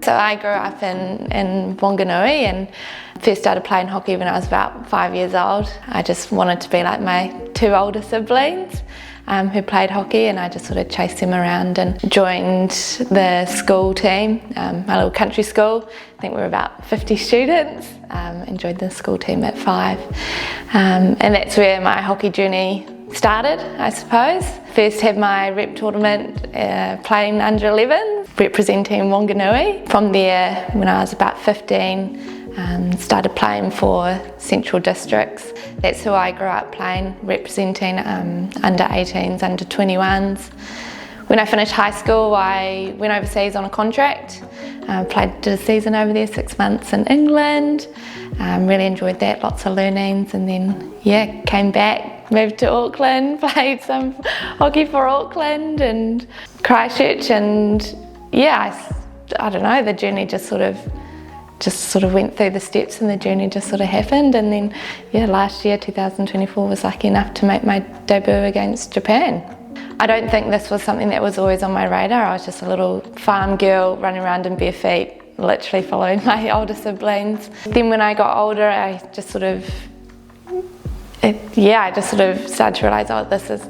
So I grew up in Wanganui and first started playing hockey when I was about 5 years old. I just wanted to be like my two older siblings who played hockey, and I just sort of chased them around and joined the school team, my little country school. I think we were about 50 students, and joined the school team at 5. And that's where my hockey journey started, I suppose. First had my rep tournament playing under 11, representing Wanganui. From there, when I was about 15, started playing for Central Districts. That's who I grew up playing, representing under 18s, under 21s. When I finished high school, I went overseas on a contract. Did a season over there, 6 months in England. Really enjoyed that, lots of learnings, and then came back, moved to Auckland, played some hockey for Auckland and Christchurch, and I don't know, the journey just sort of went through the steps, and the journey just sort of happened. And then last year, 2024, was lucky enough to make my debut against Japan. I don't think this was something that was always on my radar. I was just a little farm girl running around in bare feet, literally following my older siblings. Then when I got older, I just sort of started to realise, this is,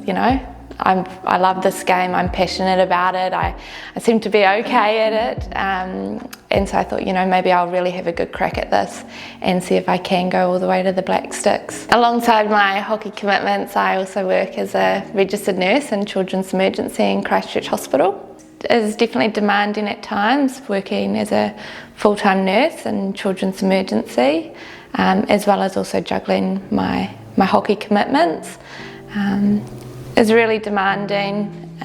I love this game, I'm passionate about it, I seem to be okay at it, and so I thought, maybe I'll really have a good crack at this and see if I can go all the way to the Black Sticks. Alongside my hockey commitments, I also work as a registered nurse in Children's Emergency in Christchurch Hospital. It is definitely demanding at times, working as a full-time nurse in Children's Emergency, as well as also juggling my hockey commitments. Is really demanding,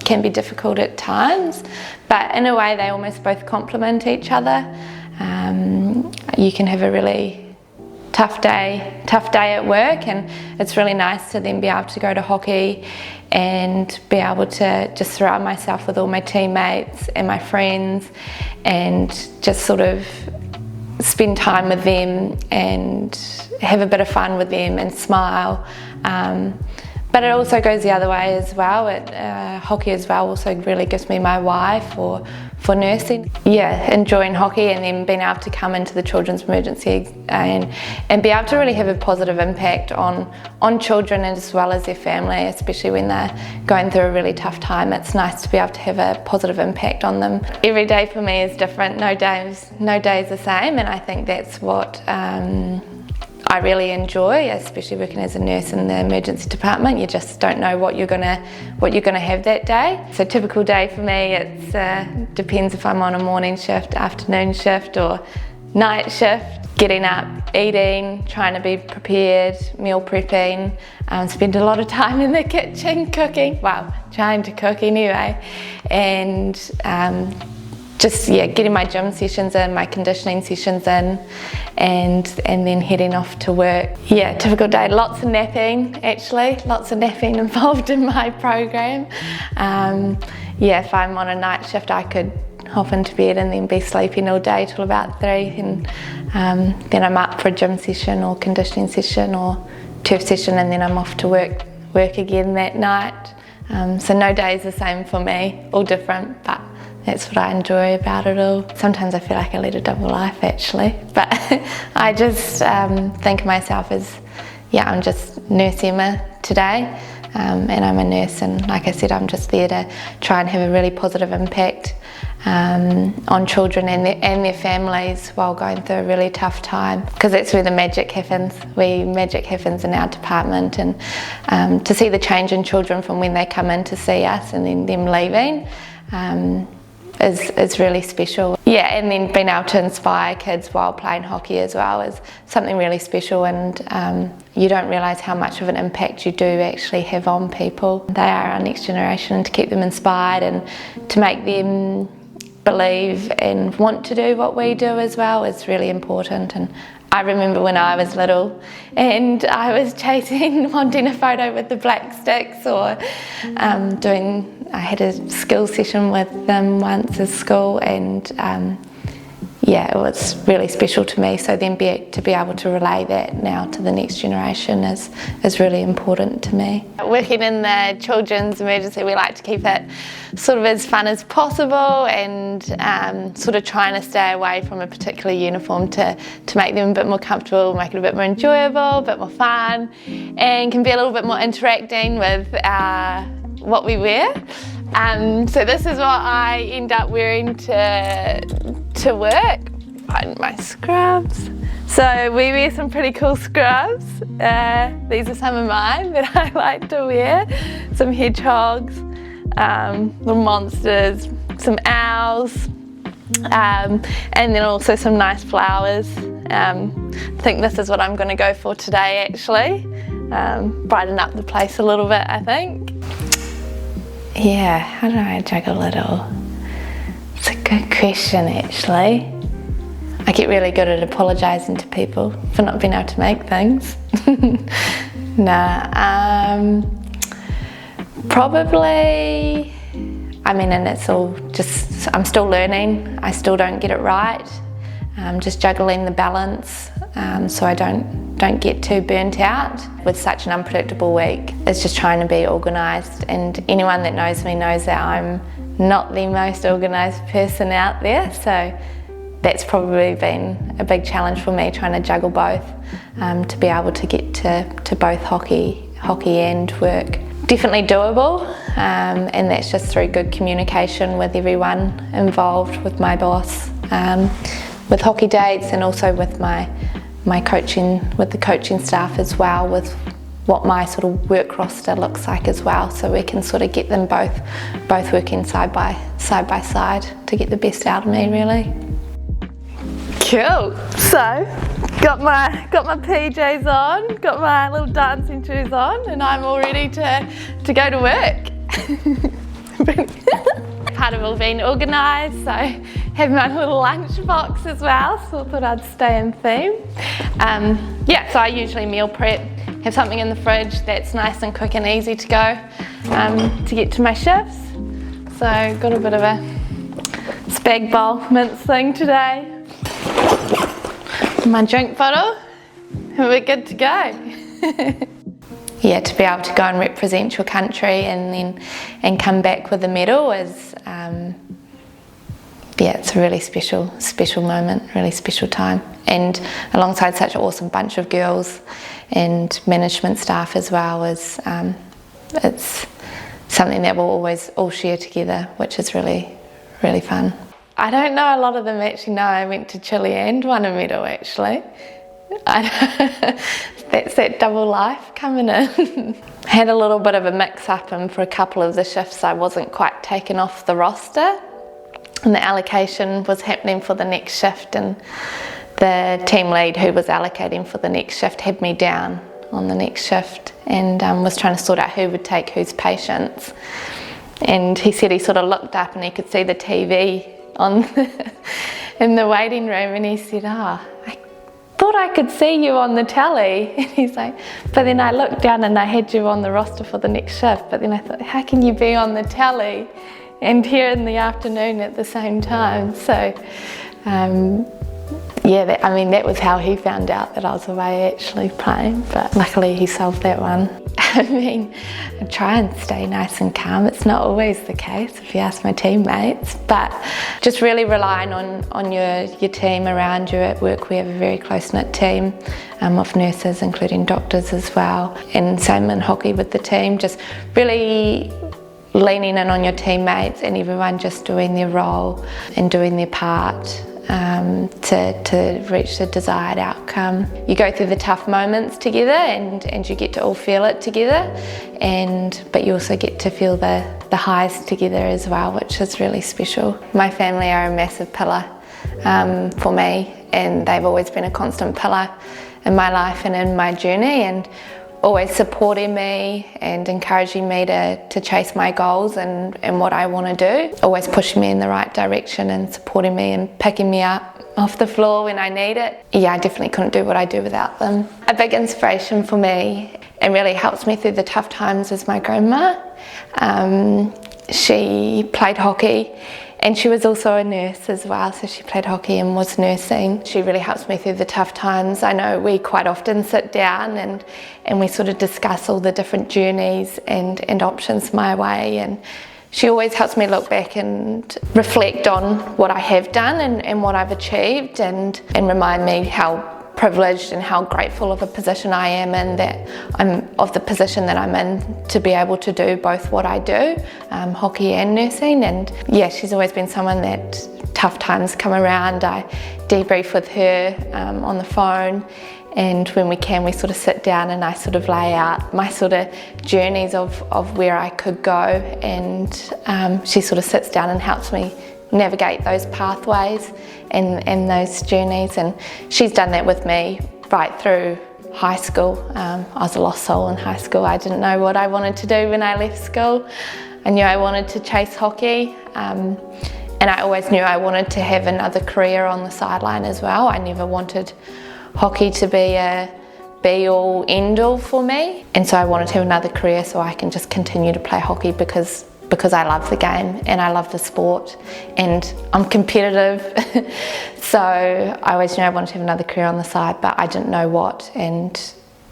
can be difficult at times, but in a way they almost both complement each other. You can have a really tough day at work, and it's really nice to then be able to go to hockey and be able to just surround myself with all my teammates and my friends and just sort of spend time with them and have a bit of fun with them and smile. But it also goes the other way as well. Hockey as well also really gives me my why for nursing. Enjoying hockey and then being able to come into the Children's Emergency and be able to really have a positive impact on children as well as their family, especially when they're going through a really tough time. It's nice to be able to have a positive impact on them. Every day for me is different, no day is the same, and I think that's what I really enjoy, especially working as a nurse in the emergency department. You just don't know what you're gonna have that day. So a typical day for me, it depends if I'm on a morning shift, afternoon shift, or night shift. Getting up, eating, trying to be prepared, meal prepping, spend a lot of time in the kitchen cooking. Well, trying to cook anyway, and getting my gym sessions in, my conditioning sessions in, and then heading off to work. Typical day, lots of napping actually, lots of napping involved in my program. If I'm on a night shift, I could hop into bed and then be sleeping all day till about 3, and then I'm up for a gym session or conditioning session or turf session, and then I'm off to work again that night. So no day is the same for me, all different, but that's what I enjoy about it all. Sometimes I feel like I lead a double life actually, but I just think of myself as, I'm just Nurse Emma today, and I'm a nurse, and like I said, I'm just there to try and have a really positive impact on children and their families while going through a really tough time, because that's where the magic happens. Magic happens in our department, and to see the change in children from when they come in to see us and then them leaving, is really special. And then being able to inspire kids while playing hockey as well is something really special, and you don't realise how much of an impact you do actually have on people. They are our next generation, and to keep them inspired and to make them believe and want to do what we do as well is really important. And I remember when I was little and I was wanting a photo with the Black Sticks, or I had a skills session with them once at school, and yeah, it was really special to me. So then to be able to relay that now to the next generation is really important to me. Working in the children's emergency, we like to keep it sort of as fun as possible, and sort of trying to stay away from a particular uniform to make them a bit more comfortable, make it a bit more enjoyable, a bit more fun, and can be a little bit more interacting with what we wear. So this is what I end up wearing to work. Find my scrubs. So we wear some pretty cool scrubs. These are some of mine that I like to wear. Some hedgehogs, little monsters, some owls, and then also some nice flowers. I think this is what I'm going to go for today, actually. Brighten up the place a little bit, I think. Yeah, how do I juggle it all? It's a good question, actually. I get really good at apologising to people for not being able to make things. Probably, I mean, and it's all just, I'm still learning. I still don't get it right. Just juggling the balance so I don't get too burnt out with such an unpredictable week. It's just trying to be organised, and anyone that knows me knows that I'm not the most organised person out there, so that's probably been a big challenge for me, trying to juggle both, to be able to get to both hockey and work. Definitely doable, and that's just through good communication with everyone involved, with my boss, with hockey dates, and also with my coaching, with the coaching staff as well, with what my sort of work roster looks like as well, so we can sort of get them both working side by side to get the best out of me, really. Cool. So got my PJs on, got my little dancing shoes on, and I'm all ready to go to work. Part of all being organised, so have my little lunch box as well, so I thought I'd stay in theme. Yeah, so I usually meal prep, have something in the fridge that's nice and quick and easy to go to get to my shifts. So got a bit of a spag bowl mince thing today. My drink bottle, and we're good to go. Yeah, to be able to go and represent your country and come back with a medal is, yeah, it's a really special moment, really special time. And alongside such an awesome bunch of girls and management staff as well, is it's something that we'll always all share together, which is really, really fun. I don't know a lot of them actually know I went to Chile and won a medal, actually. That's that double life coming in. Had a little bit of a mix-up, and for a couple of the shifts I wasn't quite taken off the roster, and the allocation was happening for the next shift, and the team lead who was allocating for the next shift had me down on the next shift, and was trying to sort out who would take whose patients. And he said he sort of looked up and he could see the TV in the waiting room, and he said, I thought I could see you on the tally. And he's like, but then I looked down and I had you on the roster for the next shift, but then I thought, how can you be on the tally and here in the afternoon at the same time? So yeah, that was how he found out that I was away actually playing, but luckily he solved that one. I mean, I try and stay nice and calm. It's not always the case if you ask my teammates, but just really relying on your team around you at work. We have a very close-knit team of nurses, including doctors as well, and same in hockey with the team, just really leaning in on your teammates and everyone just doing their role and doing their part to reach the desired outcome. You go through the tough moments together and you get to all feel it together, but you also get to feel the highs together as well, which is really special. My family are a massive pillar for me, and they've always been a constant pillar in my life and in my journey, and always supporting me and encouraging me to chase my goals and what I want to do. Always pushing me in the right direction and supporting me and picking me up off the floor when I need it. Yeah, I definitely couldn't do what I do without them. A big inspiration for me and really helps me through the tough times is my grandma. She played hockey And she was also a nurse as well, so she played hockey and was nursing. She really helps me through the tough times. I know we quite often sit down and we sort of discuss all the different journeys and options my way, and she always helps me look back and reflect on what I have done and what I've achieved, and remind me how privileged and how grateful of a position I am in, that I'm of the position that I'm in to be able to do both what I do, hockey and nursing. And yeah, she's always been someone that tough times come around, I debrief with her on the phone, and when we can, we sort of sit down and I sort of lay out my sort of journeys of where I could go, and she sort of sits down and helps me navigate those pathways and those journeys. And she's done that with me right through high school. I was a lost soul in high school. I didn't know what I wanted to do when I left school. I knew I wanted to chase hockey, and I always knew I wanted to have another career on the sideline as well. I never wanted hockey to be a be-all, end-all for me, and so I wanted to have another career so I can just continue to play hockey because I love the game and I love the sport and I'm competitive. So I always knew I wanted to have another career on the side, but I didn't know what, and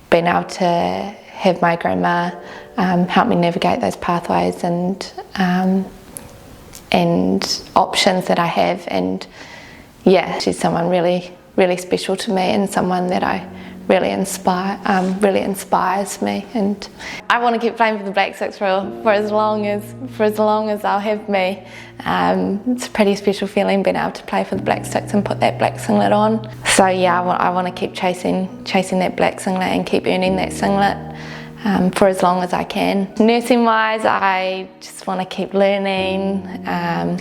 being able to have my grandma help me navigate those pathways and options that I have. And yeah, she's someone really, really special to me, and someone that I really inspires me, and I want to keep playing for the Black Six for as long as they'll have me. It's a pretty special feeling being able to play for the Black Six and put that black singlet on. So yeah, I want to keep chasing that black singlet and keep earning that singlet for as long as I can. Nursing wise, I just want to keep learning,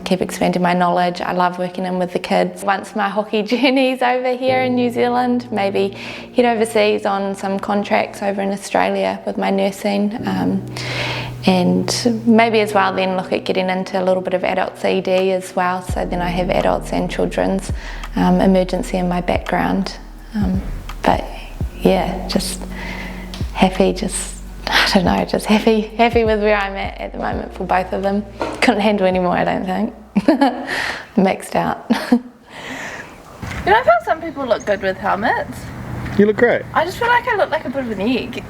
keep expanding my knowledge. I love working in with the kids. Once my hockey journey's over here in New Zealand, maybe head overseas on some contracts over in Australia with my nursing, and maybe as well then look at getting into a little bit of adults ED as well, so then I have adults and children's emergency in my background. But yeah, just happy, just happy with where I'm at the moment for both of them. Couldn't handle any more, I don't think. Maxed out. You know, I feel some people look good with helmets. You look great. I just feel like I look like a bit of an egg.